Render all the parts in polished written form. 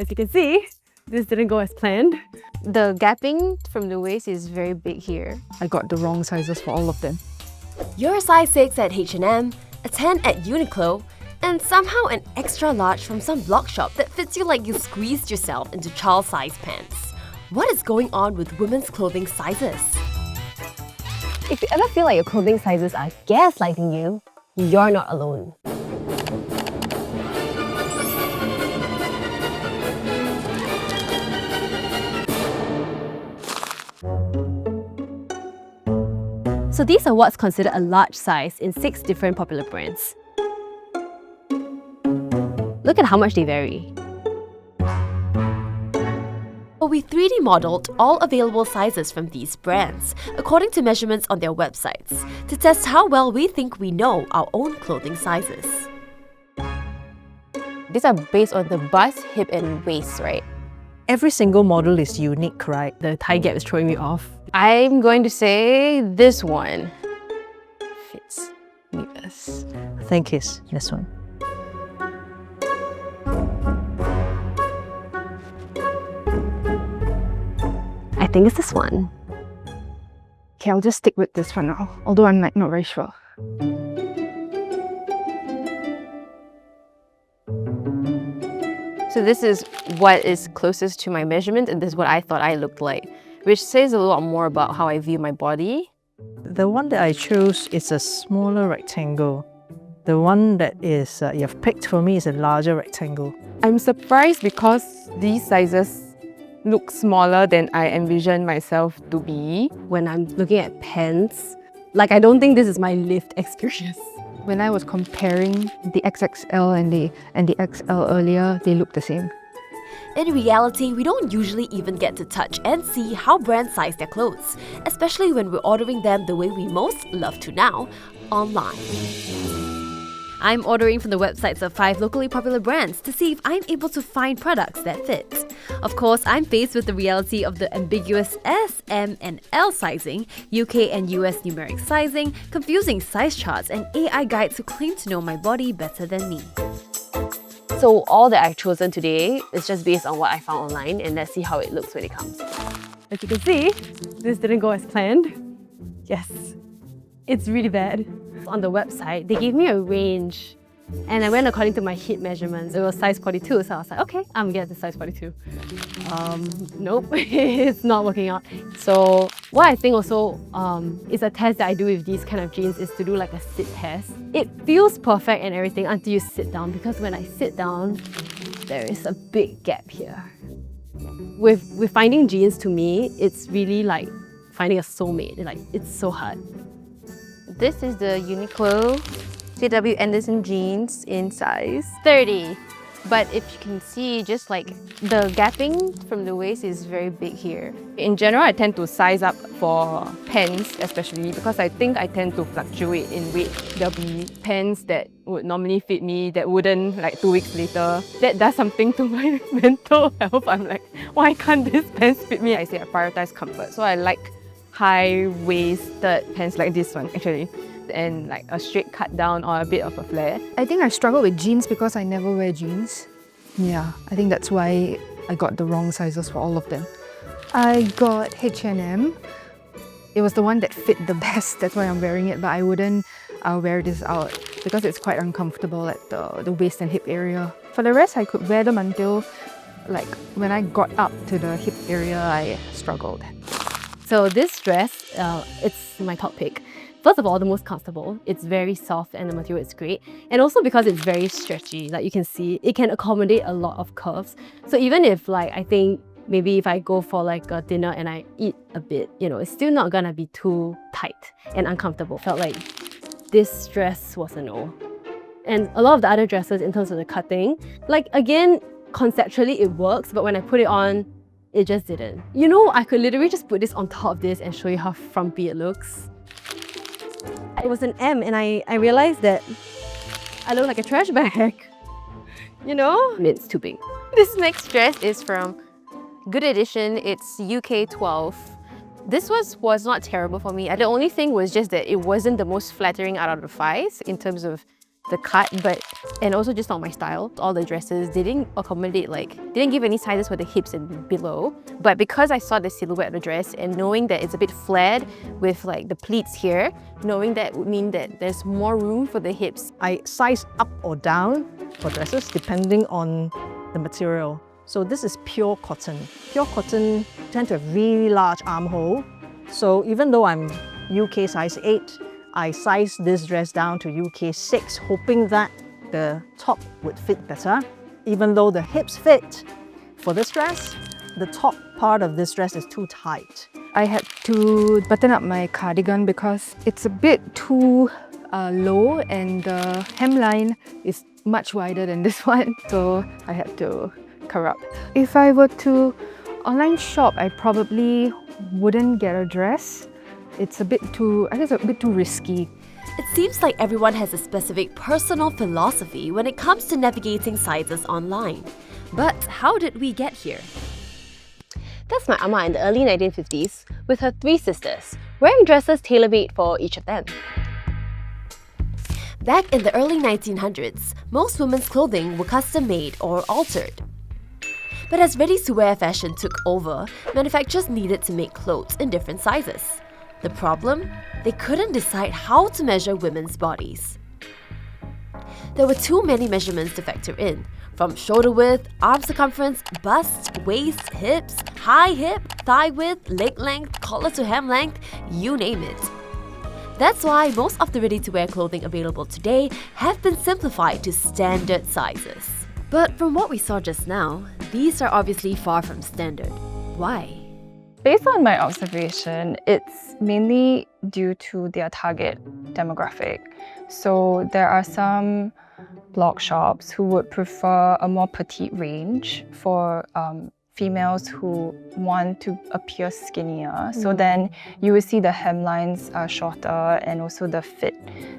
As you can see, this didn't go as planned. The gapping from the waist is very big here. I got the wrong sizes for all of them. You're a size 6 at H&M, a 10 at Uniqlo, and somehow an extra large from some blog shop that fits you like you squeezed yourself into child-size pants. What is going on with women's clothing sizes? If you ever feel like your clothing sizes are gaslighting you, you're not alone. So these are what's considered a large size in 6 different popular brands. Look at how much they vary. We 3D modeled all available sizes from these brands, according to measurements on their websites, to test how well we think we know our own clothing sizes. These are based on the bust, hip and waist, right? Every single model is unique, right? The thigh gap is throwing me off. I'm going to say this one fits me best. I think it's this one. I think it's this one. Okay, I'll just stick with this for now, although I'm not very sure. So this is what is closest to my measurement, and this is what I thought I looked like, which says a lot more about how I view my body. The one that I chose is a smaller rectangle. The one that is you've picked for me is a larger rectangle. I'm surprised because these sizes look smaller than I envisioned myself to be. When I'm looking at pants, like I don't think this is my lived experience. When I was comparing the XXL and the XL earlier, they look the same. In reality, we don't usually even get to touch and see how brands size their clothes, especially when we're ordering them the way we most love to now, online. I'm ordering from the websites of 5 locally popular brands to see if I'm able to find products that fit. Of course, I'm faced with the reality of the ambiguous S, M, and L sizing, UK and US numeric sizing, confusing size charts, and AI guides who claim to know my body better than me. So all that I've chosen today is just based on what I found online, and let's see how it looks when it comes. As you can see, this didn't go as planned. Yes, it's really bad. On the website, they gave me a range and I went according to my hip measurements. It was size 42, so I was like, okay, I'm gonna get the size 42. Nope, it's not working out. So what I think also is a test that I do with these kind of jeans is to do like a sit test. It feels perfect and everything until you sit down, because when I sit down, there is a big gap here. With finding jeans, to me, it's really like finding a soulmate. Like, it's so hard. This is the Uniqlo JW Anderson jeans in size 30. But if you can see, just like the gapping from the waist is very big here. In general, I tend to size up for pants especially because I think I tend to fluctuate in weight. There'll be pants that would normally fit me that wouldn't like 2 weeks later. That does something to my mental health. I'm like, why can't this pants fit me? I say I prioritize comfort. So I like high-waisted pants like this one actually, and like a straight cut down or a bit of a flare. I think I struggle with jeans because I never wear jeans. Yeah, I think that's why I got the wrong sizes for all of them. I got H&M. It was the one that fit the best, that's why I'm wearing it, but I wouldn't wear this out because it's quite uncomfortable at the waist and hip area. For the rest, I could wear them until like when I got up to the hip area, I struggled. So this dress, it's my top pick. First of all, the most comfortable. It's very soft and the material is great. And also because it's very stretchy, like you can see, it can accommodate a lot of curves. So even if like, I think maybe if I go for like a dinner and I eat a bit, you know, it's still not gonna be too tight and uncomfortable. Felt like this dress was a no. And a lot of the other dresses in terms of the cutting, like again, conceptually it works, but when I put it on, it just didn't. You know, I could literally just put this on top of this and show you how frumpy it looks. It was an M and I realized that I look like a trash bag. You know? It's too big. This next dress is from Good Edition. It's UK 12. This was not terrible for me. The only thing was just that it wasn't the most flattering out of the 5s in terms of the cut, but and also just not my style. All the dresses didn't accommodate, didn't give any sizes for the hips and below. But because I saw the silhouette of the dress and knowing that it's a bit flared with like the pleats here, knowing that would mean that there's more room for the hips. I size up or down for dresses depending on the material. So this is pure cotton. Pure cotton tend to have really large armhole. So even though I'm UK size 8, I sized this dress down to UK 6, hoping that the top would fit better. Even though the hips fit, for this dress, the top part of this dress is too tight. I had to button up my cardigan because it's a bit too low and the hemline is much wider than this one, so I had to corrupt. If I were to online shop, I probably wouldn't get a dress. It's a bit too, I guess, a bit too risky. It seems like everyone has a specific personal philosophy when it comes to navigating sizes online. But how did we get here? That's my ama in the early 1950s with her 3 sisters, wearing dresses tailor-made for each of them. Back in the early 1900s, most women's clothing were custom-made or altered. But as ready-to-wear fashion took over, manufacturers needed to make clothes in different sizes. The problem? They couldn't decide how to measure women's bodies. There were too many measurements to factor in, from shoulder width, arm circumference, bust, waist, hips, high hip, thigh width, leg length, collar to hem length, you name it. That's why most of the ready-to-wear clothing available today have been simplified to standard sizes. But from what we saw just now, these are obviously far from standard. Why? Based on my observation, it's mainly due to their target demographic. So there are some blog shops who would prefer a more petite range for females who want to appear skinnier. So then you will see the hemlines are shorter and also the fit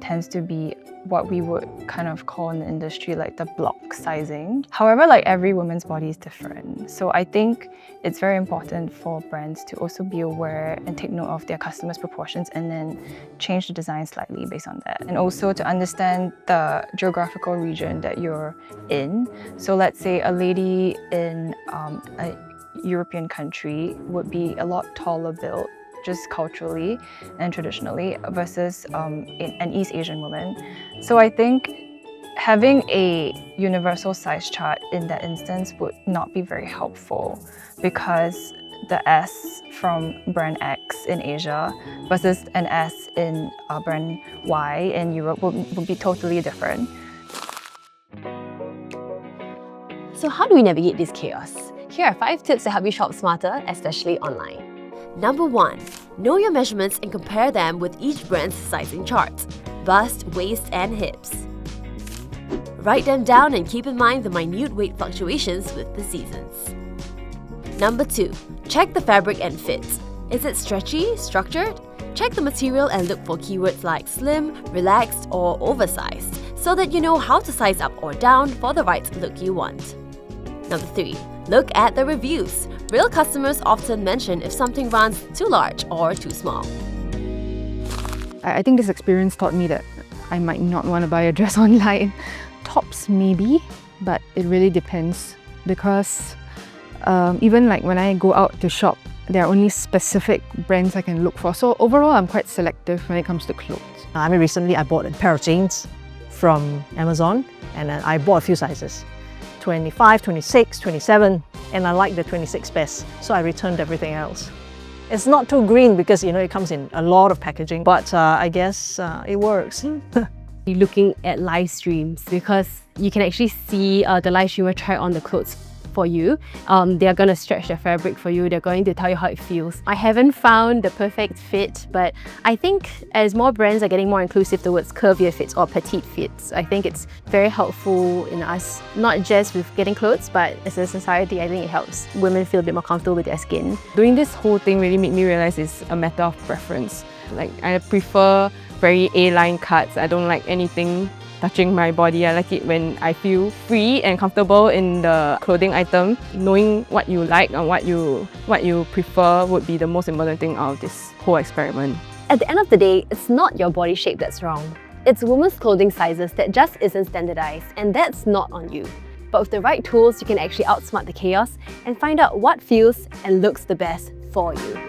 tends to be what we would kind of call in the industry like the block sizing. However, like every woman's body is different. So I think it's very important for brands to also be aware and take note of their customers' proportions and then change the design slightly based on that. And also to understand the geographical region that you're in. So let's say a lady in a European country would be a lot taller built just culturally and traditionally versus an East Asian woman. So I think having a universal size chart in that instance would not be very helpful because the S from brand X in Asia versus an S in brand Y in Europe would be totally different. So how do we navigate this chaos? Here are 5 tips to help you shop smarter, especially online. Number 1. Know your measurements and compare them with each brand's sizing chart: bust, waist, and hips. Write them down and keep in mind the minute weight fluctuations with the seasons. Number 2. Check the fabric and fit. Is it stretchy, structured? Check the material and look for keywords like slim, relaxed, or oversized so that you know how to size up or down for the right look you want. Number 3. Look at the reviews. Real customers often mention if something runs too large or too small. I think this experience taught me that I might not want to buy a dress online. Tops maybe, but it really depends because even like when I go out to shop, there are only specific brands I can look for. So overall, I'm quite selective when it comes to clothes. I mean, recently I bought a pair of jeans from Amazon and I bought a few sizes. 25, 26, 27, and I like the 26 best, so I returned everything else. It's not too green because it comes in a lot of packaging, but I guess it works. You're looking at live streams because you can actually see the live streamer try on the clothes for you. They're going to stretch the fabric for you. They're going to tell you how it feels. I haven't found the perfect fit, but I think as more brands are getting more inclusive towards curvier fits or petite fits, I think it's very helpful in us, not just with getting clothes, but as a society, I think it helps women feel a bit more comfortable with their skin. Doing this whole thing really made me realize it's a matter of preference. Like, I prefer very A-line cuts. I don't like anything touching my body. I like it when I feel free and comfortable in the clothing item. Knowing what you like and what you prefer would be the most important thing out of this whole experiment. At the end of the day, it's not your body shape that's wrong. It's women's clothing sizes that just isn't standardized, and that's not on you. But with the right tools, you can actually outsmart the chaos and find out what feels and looks the best for you.